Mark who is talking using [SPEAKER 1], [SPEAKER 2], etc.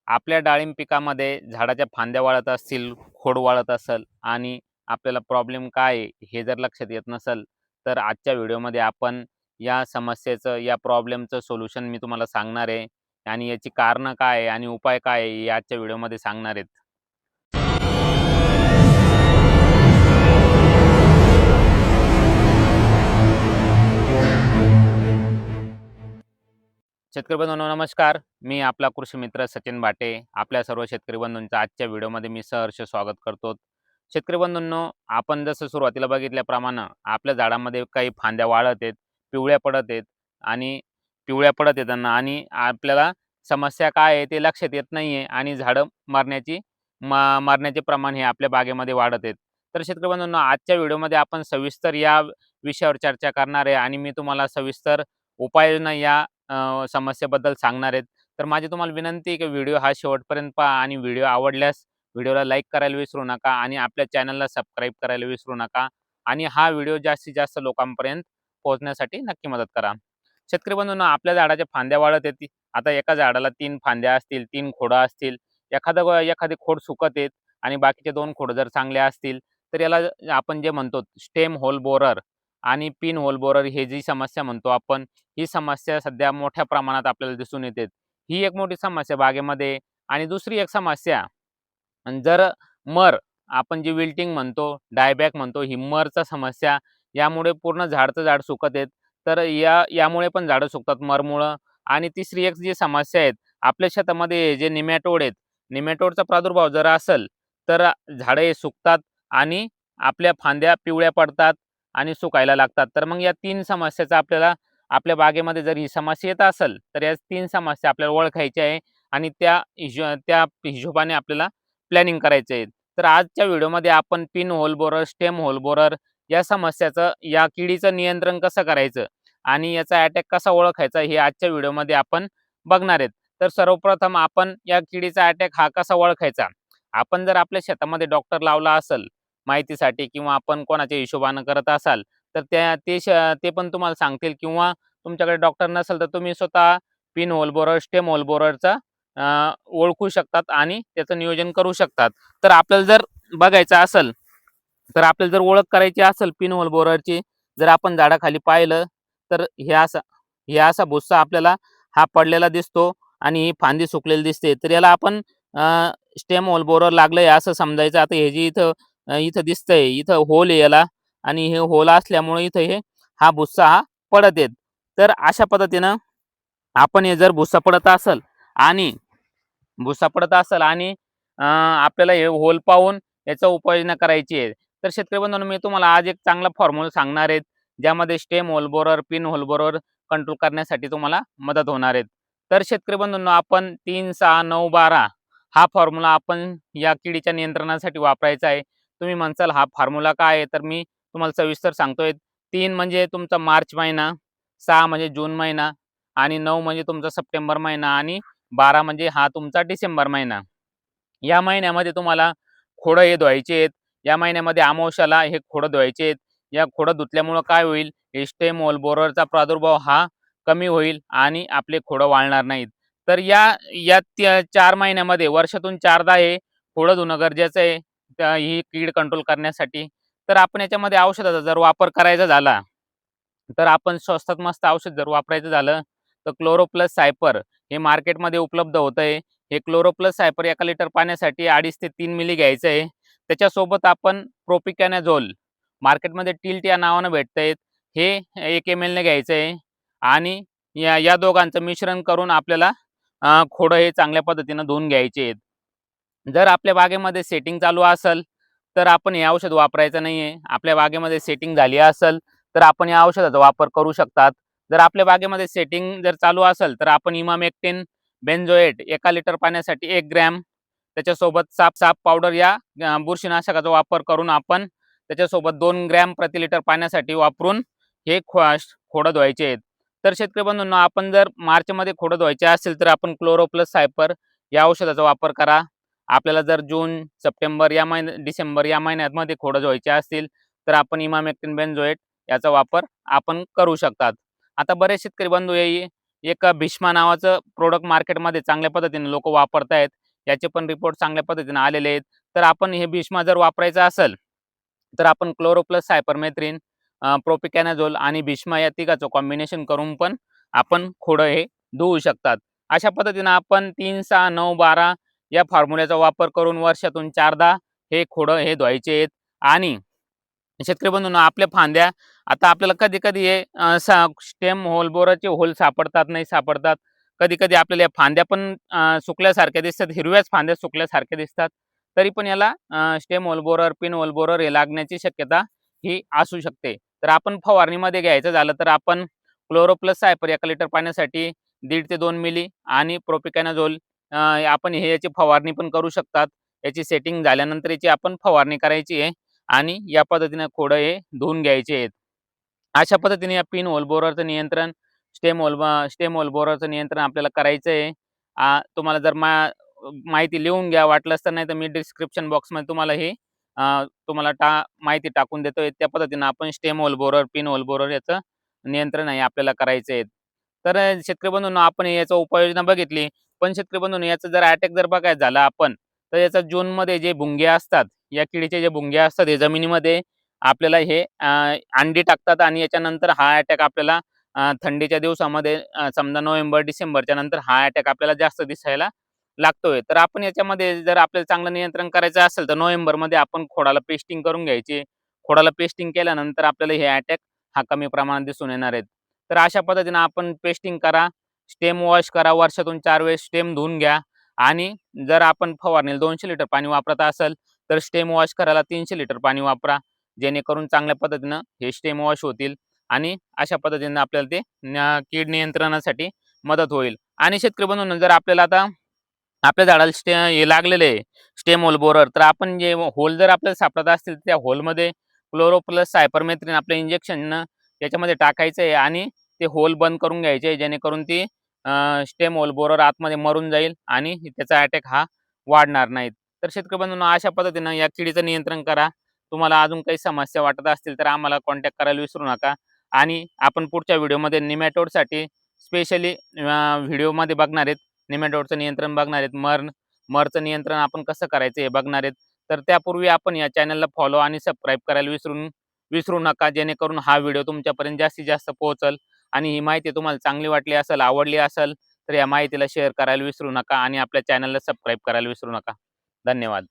[SPEAKER 1] आपल्या डाळिंब पिकामध्ये झाडाच्या फांद्या वाळत असतील, खोड वाळत असेल आणि आपल्याला प्रॉब्लेम काय आहे हे जर लक्षात येत नसेल, तर आजच्या व्हिडिओमध्ये आपण या समस्येचं, या प्रॉब्लेमचं सोल्युशन मी तुम्हाला सांगणार आहे आणि याची कारणं काय आहे आणि उपाय काय आहे हे आजच्या व्हिडिओमध्ये सांगणार आहेत. शेतकरी बंधूंनो नमस्कार. मी आपला कृषी मित्र सचिन बाटे. आपल्या सर्व शेतकरी बंधूंचं आजच्या व्हिडिओमध्ये मी सहर्ष स्वागत करतो. शेतकरी बंधूंनो, आपण जसं सुरुवातीला बघितल्याप्रमाणे आपल्या झाडामध्ये काही फांद्या वाळत आहेत, पिवळ्या पडत आहेत आणि पिवळ्या पडत आहेत आणि आपल्याला समस्या काय आहे ते लक्षात येत नाही आहे आणि झाडं मरण्याचे प्रमाण हे आपल्या बागेमध्ये वाढत आहेत. तर शेतकरी बंधूंनो, आजच्या व्हिडिओमध्ये आपण सविस्तर या विषयावर चर्चा करणार आहे आणि मी तुम्हाला सविस्तर उपाययोजना या समस्येबद्दल सांगणार आहेत. तर माझी तुम्हाला विनंती आहे की व्हिडिओ हा शेवटपर्यंत पहा आणि व्हिडिओ आवडल्यास व्हिडिओला लाईक करायला विसरू नका आणि आपल्या चॅनलला सबस्क्राईब करायला विसरू नका आणि हा व्हिडिओ जास्तीत जास्त लोकांपर्यंत पोहोचण्यासाठी नक्की मदत करा. शेतकरी बंधूंनो, आपल्या झाडाच्या फांद्या वाढत आहेत. आता एका झाडाला 3 फांद्या असतील, 3 खोडं असतील. एखादी खोड सुकत आहेत आणि बाकीचे 2 खोडं जर चांगले असतील, तर याला आपण जे म्हणतो स्टेम होल बोरर आणि पिन होल बोरर हे जी समस्या म्हणतो आपण, ही समस्या सध्या मोठ्या प्रमाणात आपल्याला दिसून येते. ही एक मोठी समस्या बागेमध्ये. आणि दुसरी एक समस्या, जर मर आपण जी विल्टिंग म्हणतो, डायबॅक म्हणतो, ही मरचा समस्या, यामुळे पूर्ण झाडचं झाड सुकत आहेत. तर यामुळे पण झाडं सुकतात मरमुळं. आणि तिसरी एक जी समस्या आहे, आपल्या शेतामध्ये जे निमॅटोड आहेत, निमॅटोडचा प्रादुर्भाव जर असेल, तर झाडं हे सुकतात आणि आपल्या फांद्या पिवळ्या पडतात आणि सुकायला लागतात. तर मग या 3 समस्याचा आपल्याला आपल्या बागेमध्ये जर ही समस्या येत असेल, तर या 3 समस्या आपल्याला ओळखायच्या आहे आणि त्या हिशोबाने आपल्याला प्लॅनिंग करायचं आहे. तर आजच्या व्हिडिओमध्ये आपण pin hole borer, stem hole borer या समस्याचं, या किडीचं नियंत्रण कसं करायचं आणि याचा अटॅक कसा ओळखायचा हे आजच्या व्हिडिओमध्ये आपण बघणार आहेत. तर सर्वप्रथम आपण या किडीचा अटॅक हा कसा ओळखायचा? आपण जर आपल्या शेतामध्ये डॉक्टर लावला असेल माहितीसाठी किंवा आपण कोणाच्या हिशोबानं करत असाल, तर ते पण तुम्हाला सांगतील किंवा तुमच्याकडे डॉक्टर नसेल तर तुम्ही स्वतः pin hole borer, stem hole बोररचा ओळखू शकतात आणि त्याचं नियोजन करू शकतात. तर आपल्याला जर बघायचं असेल, तर आपल्याला जर ओळख करायची असेल पिन होल बोररची, जर आपण झाडाखाली पाहिलं, तर हे असा भुस्सा आपल्याला हा पडलेला दिसतो आणि ही फांदी सुकलेली दिसते. तर याला आपण स्टेम होल बोरर लागलंय असं समजायचं. आता हे जे इथं दिसतंय, इथं होल आहे याला आणि हे होल असल्यामुळे इथं हा भुस्सा पडत आहेत. तर अशा पद्धतीनं आपण हे जर भुस्सा पडत असेल आणि आपल्याला हे होल पाहून याचा उपाययोजना करायची आहे. तर शेतकरी बंधूंनो, मी तुम्हाला आज एक चांगला फॉर्म्युला सांगणार आहे, ज्यामध्ये stem hole borer, pin hole borer control करण्यासाठी तुम्हाला मदत होणार आहे. तर शेतकरी बंधूंनो, आपण 3, 6, 9, 12 हा फॉर्म्युला आपण या किडीच्या नियंत्रणासाठी वापरायचा आहे. तुम्ही म्हणसाल हा फॉर्म्युला काय आहे? तर मी तुम्हाला सविस्तर सांगतोय. 3 म्हणजे तुमचा मार्च महिना, 6 म्हणजे जून महिना आणि 9 म्हणजे तुमचा सप्टेंबर महिना आणि 12 म्हणजे हा तुमचा डिसेंबर महिना. या महिन्यामध्ये तुम्हाला खोडं हे धुवायचे आहेत. या महिन्यामध्ये अमावस्याला हे खोडं धुवायचे आहेत. या खोडं धुतल्यामुळं काय होईल? स्टेम होल बोररचा प्रादुर्भाव हा कमी होईल आणि आपले खोडं वाळणार नाहीत. तर या 4 महिन्यामध्ये वर्षातून 4दा हे खोडं धुणं गरजेचं आहे, ही कीड कंट्रोल करण्यासाठी. तर आपण याच्यामध्ये औषधाचा जर वापर करायचा झाला, तर आपण स्वस्तात मस्त औषध जर वापरायचं झालं, तर क्लोरोप्लस सायपर हे मार्केटमध्ये उपलब्ध होतं आहे. हे क्लोरोप्लस सायपर 1 लिटर पाण्यासाठी 2.5 ते 3 मिली घ्यायचं आहे. त्याच्यासोबत आपण प्रोपिकॅनाझोल मार्केटमध्ये टिल्ट या नावानं भेटतं आहे, हे 1 ml घ्यायचं आहे आणि या दोघांचं मिश्रण करून आपल्याला खोडं हे चांगल्या पद्धतीनं धुवून घ्यायचे आहेत. जर आपल्या बागेमध्ये सेटिंग चालू असेल, तर आपण हे औषध वापरायचं नाही आहे. आपल्या बागेमध्ये सेटिंग झाली असेल, तर आपण या औषधाचा वापर करू शकतात. जर आपल्या बागेमध्ये सेटिंग जर चालू असेल, तर आपण इमामेक्टिन बेन्झोएट 1 लिटर पाण्यासाठी 1 ग्रॅम, त्याच्यासोबत साप पावडर या बुरशीनाशकाचा वापर करून आपण त्याच्यासोबत 2 ग्रॅम प्रति लिटर पाण्यासाठी वापरून हे खोडं धुवायचे आहेत. तर शेतकरी बंधूंनो, आपण जर मार्चमध्ये खोडं धुवायचे असेल, तर आपण क्लोरोप्लस सायपर या औषधाचा वापर करा. आपल्याला जर जून, सप्टेंबर डिसेंबर या महिन्यामध्ये खोडं धुवायचे असतील, तर आपण इमामेक्टिन बेन्झोएट याचा वापर आपण करू शकतात. आता बरेच शेतकरी बंधू एक भीष्मा नावाचं प्रोडक्ट मार्केटमध्ये चांगल्या पद्धतीने लोक वापरतायत. याचे पण रिपोर्ट चांगल्या पद्धतीने आलेले आहेत. तर आपण हे भीष्मा जर वापरायचं असेल तर आपण क्लोरोप्लस सायपरमेथ्रिन, प्रोपिकॅनाझोल आणि भीष्मा या तिघाचं कॉम्बिनेशन करून पण आपण खोडं हे धुवू शकतात. अशा पद्धतीनं आपण 3, 6, 9, 12 या फॉर्म्युल्याचा वापर करून वर्षातून 4दा हे खोडं हे धुवायचे आहेत. आणि शेतकरी बंधूंनो, आपल्या फांद्या आता आपल्याला कधी-कधी हे स्टेम होल, बोराचे होल सापडतात, नाही सापडतात. कधी-कधी आपल्याला या फांद्या पण सुकल्यासारख्या दिसतात, हिरव्याच फांद्या सुकल्यासारख्या दिसतात. तरी पण याला stem hole borer, pin hole borer हे लागण्याची शक्यता ही असू शकते. तर आपण फवारणीमध्ये घ्यायचं झालं तर आपण क्लोरोप्लस सायपर 1 लिटर पाण्यासाठी 1.5 ते 2 मिली आणि प्रोपिकॅनाझोल आपण याची फवारणी पण करू शकतात. याची सेटिंग झाल्यानंतर याची आपण फवारणी करायची आहे आणि या पद्धतीने खोडं हे धुवून घ्यायचे आहेत. अशा पद्धतीने या पिन होल बोररचं नियंत्रण, स्टेम होल बोररचं नियंत्रण आपल्याला करायचं आहे. तुम्हाला जर माहिती लिहून घ्या वाटलंच तर, नाही तर मी डिस्क्रिप्शन बॉक्समध्ये तुम्हाला हे तुम्हाला माहिती टाकून देतोय. त्या पद्धतीनं आपण stem hole borer, pin hole borer याचं नियंत्रण आहे आपल्याला करायचं आहे. तर शेतकरी बंधूंनो, आपण याचा उपाययोजना बघितली. पण शेतकरी बंधूंनो, याचा जर अटॅक जर बघायचा झाला आपण, तर याचा जूनमध्ये जे भुंगे असतात, या किडीचे जे भुंगे असतात हे जमिनीमध्ये आपल्याला हे अंडी टाकतात आणि याच्यानंतर हा अटॅक आपल्याला थंडीच्या दिवसामध्ये समजा नोव्हेंबर, डिसेंबरच्या नंतर हा अटॅक आपल्याला जास्त दिसायला लागतोय. तर आपण याच्यामध्ये जर आपल्याला चांगलं नियंत्रण करायचं असेल तर नोव्हेंबरमध्ये आपण खोडाला पेस्टिंग करून घ्यायची. खोडाला पेस्टिंग केल्यानंतर आपल्याला हे अटॅक हा कमी प्रमाणात दिसून येणार आहेत. तर अशा पद्धतीनं आपण पेस्टिंग करा, स्टेम वॉश करा, वर्षातून 4 वेळेस स्टेम धुवून घ्या आणि जर आपण फवारणीला 200 लिटर पाणी वापरत असाल तर स्टेम वॉश करायला 300 लिटर पाणी वापरा. जेणेकरून चांगल्या पद्धतीनं हे स्टेम वॉश होतील आणि अशा पद्धतीनं आपल्याला ते कीड नियंत्रणासाठी मदत होईल. आणि शेतकरी बंधूंनो, जर आपल्याला आता आपल्या झाडाला हे लागलेलं आहे स्टेम होल बोरर, तर आपण जे होल जर आपल्याला सापडत असतील त्या होलमध्ये क्लोरोप्लस सायपरमेथ्रिन आपलं इंजेक्शन त्याच्यामध्ये टाकायचं आहे आणि ते होल बंद करून घ्यायचे आहे, जेणेकरून ती स्टेम होल बोरर आतमध्ये मरून जाईल आणि त्याचा अटॅक हा वाढणार नाही. तर शेतकरी बंधूंनो, अशा पद्धतीनं या किडीचं नियंत्रण करा. तुम्हाला अजून काही समस्या वाटत असतील तर आम्हाला कॉन्टॅक्ट करायला विसरू नका. आणि आपण पुढच्या व्हिडिओमध्ये निमॅटोडसाठी स्पेशली व्हिडिओमध्ये बघणार आहेत. निमॅटोडचं नियंत्रण बघणार आहेत. मरचं नियंत्रण आपण कसं करायचं हे बघणार आहेत. तर त्यापूर्वी आपण या चॅनलला फॉलो आणि सबस्क्राईब करायला विसरू नका, जेणेकरून हा व्हिडिओ तुमच्यापर्यंत जास्तीत जास्त पोहोचल. आणि ही माहिती तुम्हाला चांगली वाटली असेल, आवडली असेल तर या माहितीला शेअर करायला विसरू नका आणि आपल्या चॅनलला सबस्क्राईब करायला विसरू नका. धन्यवाद.